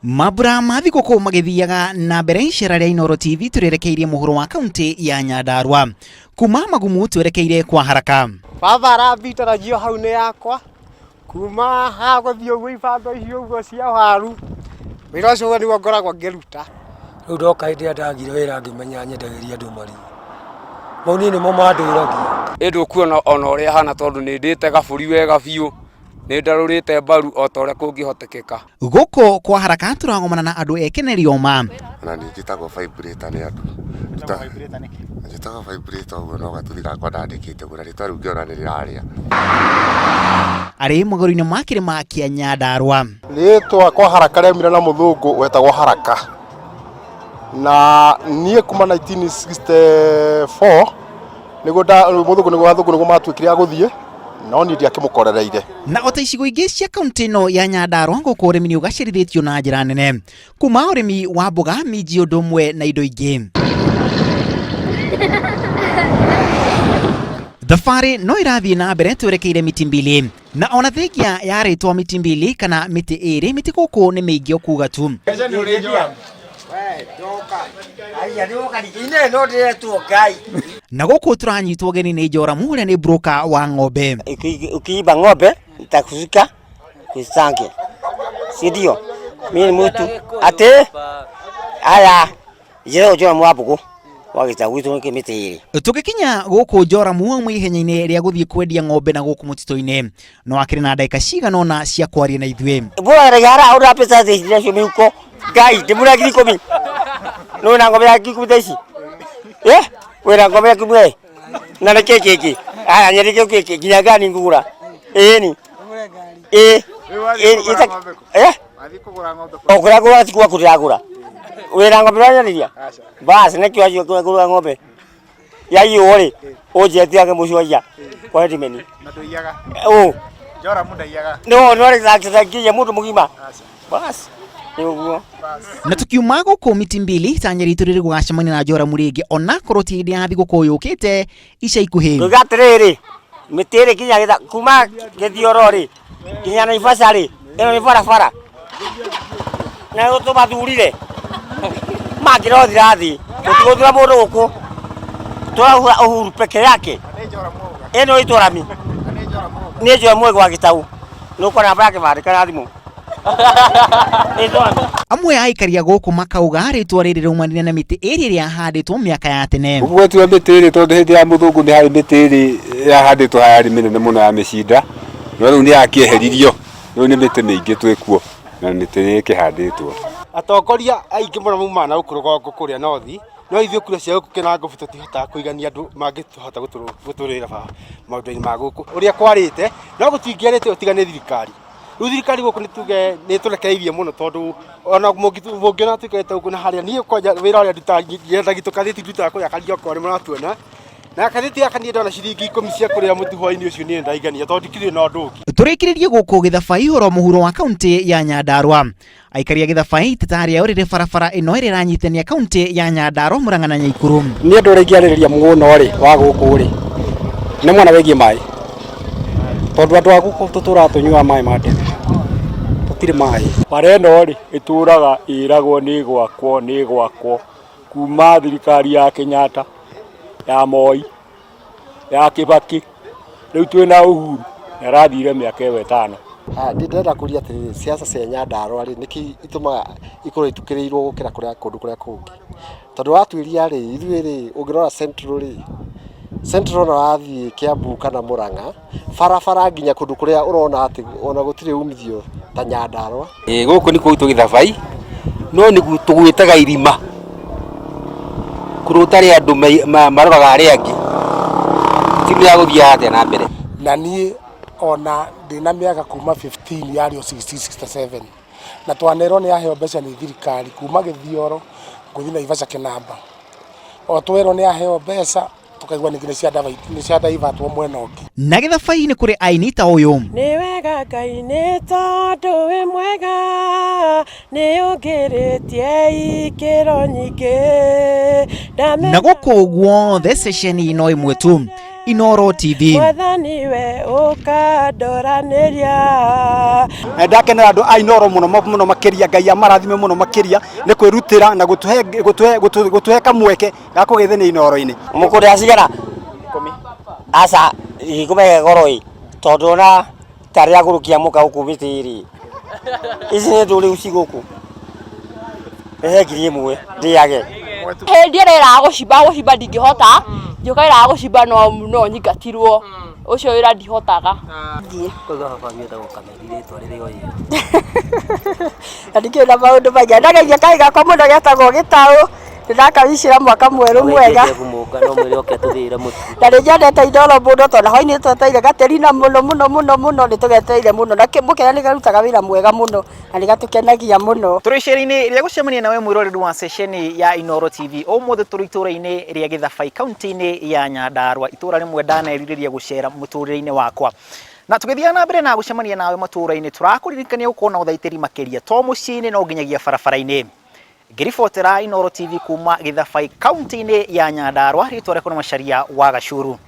Mabura mathigũkũ magĩthiaga na mbere icera rĩa Inooro TV tũrerekeirie muhuro wa kaunti ya Nyandarua. Kuuma magumu twerekeire kwa haraka. Barabara bitaragio hau nĩ yakwa. Kuuma ha gũthiĩ ũguo ibando icio ũguo cia waru. Wĩra ũcio nĩguo ngoragwo ngĩruta. Rĩu ndoka hĩndĩ ĩrĩa ndagire wĩra ngĩmenya nyendagĩria andũ marigũ. Mau niĩ nĩmo mandũragia. Ndũkuona ona ũrĩa hana tondũ nĩ ndĩte gabũri wega biũ. Nĩ ndarũrĩte mbaru o ta ũrĩa kũngĩhotekeka. Gũkũ kwa haraka tũragomana na andũ ekeneri oma. Na nĩ njĩtagwo vibrator nĩ andũ. Njĩtagwo vibrator ũguo no gatũthira kwa ndandĩkĩte gũra rĩtwa rĩu ngĩona nĩ rĩrarĩa. Arĩ mũgũrũ-inĩ ma kĩrĩma kĩa Nyandarua. Rĩtwa kwa haraka rĩaumire na mũthũngũ wetagwo haraka. Na niĩ kuma 1964 nĩguo mũthũngũ nĩguo athũngũ nĩguo matuĩkire agũthiĩ. No nĩ ndiakĩmũkorereire. Na ota icigo ingĩ cia kaunti ĩno ya Nyandarua gũkũ ũrĩmi nĩ ũgacĩrithĩtio na njĩra nene. Kuma ũrĩmi wa mboga, minji ũndũ ũmwe na indo ingĩ. Thabarĩ no irathiĩ na mbere twerekeire miti mbili. Na ona thengia ya rĩtwa miti mbili kana miti ĩrĩ, miti gũkũ nĩ mĩingĩ o kuga tu. Na gũkũ turanyitwo geni nĩ Joramu ũrĩa nĩ broker wa ng'ombe. Ukiiba ng'ombe nitakushika kusange. Si ndio? Mimi ni mtu ate aya jero Joramu wabugo wagĩchagĩ tũngĩ mĩtĩ ĩrĩ. Tũgĩkinya gũkũ Joramu mwĩhenyainĩ rĩa gũthiĩ kwendia ng'ombe na gũkũ mũtitũ-inĩ, no akĩrĩ na ndagĩka cigana ũna cia kwaria na ithuĩ. Bora regara ura pesa zile cio mĩhuko gai ndĩmũra ngiri 10. No na ng'ombe ya ngiri ici. Wĩra ng'ombe yaku mwe. Na nĩ kĩkĩ. Aya nyereke kĩkĩ nginya gani ngũgũra. Ni. Wathi kũgũra ng'ombe. Okũra tikwa kũragũra. Wĩra ng'ombe wanyanĩria. Basi nĩ kĩwa kũgũra ng'ombe. Yaiyo rĩ. Ũnjetiage mũcioya. Kwa ndimeni. Na ndũiyaga. Joramu ndaiyaga. No rĩ zakĩya mũndũ mũgima. Basi. Na tukiuma gũkũ miti mbili tanyeri tũrĩ gũgacemania na Joramu rĩngĩ ona korwo ti hĩndĩ ya thigũkũ yũkĩte ica ikuhĩ. Tũgatirĩrĩ mĩtĩ ĩrĩ kinya kuma Gĩthioro rĩ kinya Naivasha rĩ ĩno nĩ barabara. Na tũmathurire mangĩrothira thĩ tũtigũthura mũndũ gũkũ tũrauga Uhuru peke yake. Ĩno itura nĩ Joramu gwa Gitau nũkona namba yake bandĩka na thimũ. Amwe Aikari gũkũ makauga rĩtwa rĩrĩ rĩumanire na mĩtĩ ĩrĩ ĩrĩa yahandĩtwo mĩaka ya tene. Ũguo tu mĩtĩ ĩrĩ tondũ hĩndĩ ya mũthũngũ nĩ harĩ mĩtĩ ĩrĩ yahandĩtwo harĩ mĩnene mũno ya mĩcinda. No rĩu nĩ yakĩeheririo. Rĩu nĩ mĩtĩ mĩingĩ twĩkuo na mĩtĩ nĩ ĩkĩhandĩtwo. Atongoria aingĩ mũno mauma na gũkũ kũrĩa nothi. No ithuĩ kura cia gũkũ na ngũbũ tũtihotaga kũigania andũ mangĩhota gũtũrĩra maũndũ-inĩ ma gũkũ. Ũrĩa kwarĩte no gũtingĩarĩte ũtigane thirikari. Rĩu thirikari gũkũ nĩ tũrekereirie mũno tondũ ona mũngĩona tũikete gũkũ na harĩa niĩ kwanja wĩra ũrĩa ndutaga tũkathĩti ndutaga kũrĩa karia okorwo mũratuona. Na kathĩti gaka niĩ ndona ciringi 10 cia kũrĩa mũtuho-inĩ ũcio niĩ ndaigania tondũ ndikĩrĩ na ũndũ ũngĩ. Tũrĩkĩrĩrie gũkũ Githabai ũhoro mũhuro wa kaunti ya Nyandarua. Aikari a Githabai ĩtatarĩa ũrĩrĩ barabara ĩno ĩrĩa ĩranyitithania kaunti ya Nyandarua Murang'a na Iguru. Niĩ ndũ rĩngĩarĩrĩria mũno rĩ wa gũkũ rĩ nĩ mwana wĩgiĩ maĩ. Tondũ andũ a gũkũ tũtũratũnyua maĩ ma ndebe. Tũtirĩ maĩ. Bara ĩno rĩ ĩtũraga ĩragwo nĩ gwakwo kuma thirikari ya Kenyatta ya Moi ya Kibaki rĩu twĩna Uhuru nĩarathire mĩaka ĩyo 5. Ndĩrenda kũria atĩ siasa cia Nyandarua rĩ nĩkĩ itũmaga ikorwo itukĩrĩirwo gũkĩra kũndũ kũrĩa kũngĩ. Tondũ watuĩria rĩ ithuĩ rĩ ũngĩrora Central rĩ Central na athiĩ Kiambu kana Murang'a barabara nginya kũndũ kũrĩa ũrona atĩ ona gũtirĩ umithio ta Nyandarua. Gũkũ nĩ kũu Githabai no nĩguo tũgwĩtaga irima kũrũtarĩ andũ maroraga arĩa angĩ timu ya gũthiĩ atĩa na mbere. Na niĩ ona ndĩna mĩaka kuma 15 yarĩ 67 na twanerwo nĩ yaheo mbeca nĩ thirikari kuma Gĩthioro gũthiĩ Naivasha Kĩnamba. O twerwo nĩ yaheo mbeca tukaigua nĩ ciandaivatwo mwena ũngĩ. Na Githabai nĩ kũrĩ aini ta ũyũ. Nĩ wega Ngai nĩ tondũ wĩ mwega nĩ ũngĩrĩtie ikĩro nyingĩ. Na gũkũ guothe ceceni ĩno ĩmwe tu Inooro TV. Mwathaniwe ukandoraniria. Ndakenera andu a Inooro muno makiria, Ngai amarathime muno makiria ni kwirutira na gutuhe kamweke ga kugithania Inooro-ini. Mukuri asigara asa ikume goroi tondu na taria gurukia muka ukubitiri ici ni nduri uciguku ngiri imwe ndiage ndiarera gucimba ndingihota njukaira gucimba no nyingatirwo ucio wira ndihotaga thie kuga baba ngienda gukamerire ritwa riri ndikira maundu maingĩ ndageria kai gakwa muno getagwo Gitau ndakawicira mwaka mweru mwega na nĩnyendete Inooro mũno tondũ hau nĩ tweteire gateri na mũno nĩ tũgeteire mũno na mũkenya nĩ garutaga wĩra mwega mũno na nĩ gatũkenagia mũno. Tũrĩ icera-inĩ rĩa gũcemania nawe mwĩroreri wa ceceni ya Inooro TV ũmũthĩ tũrĩ itũra-inĩ rĩa Githabai kaunti-inĩ ya Nyandarua, itũra rĩmwe ndanerirĩria gũcera mũtũrĩre-inĩ wakwa. Na tũgĩthiĩ na mbere na gũcemania nawe matũra-inĩ tũrakũririkania gũkorwo na ũthaitĩri makĩria to mũciĩ-inĩ no nginyagia barabara-inĩ. Ngiribotera Inooro TV kuma Githabai kaunti-inĩ ya Nyandarua, ritwa rĩakwa nĩ Macharia Gachuru.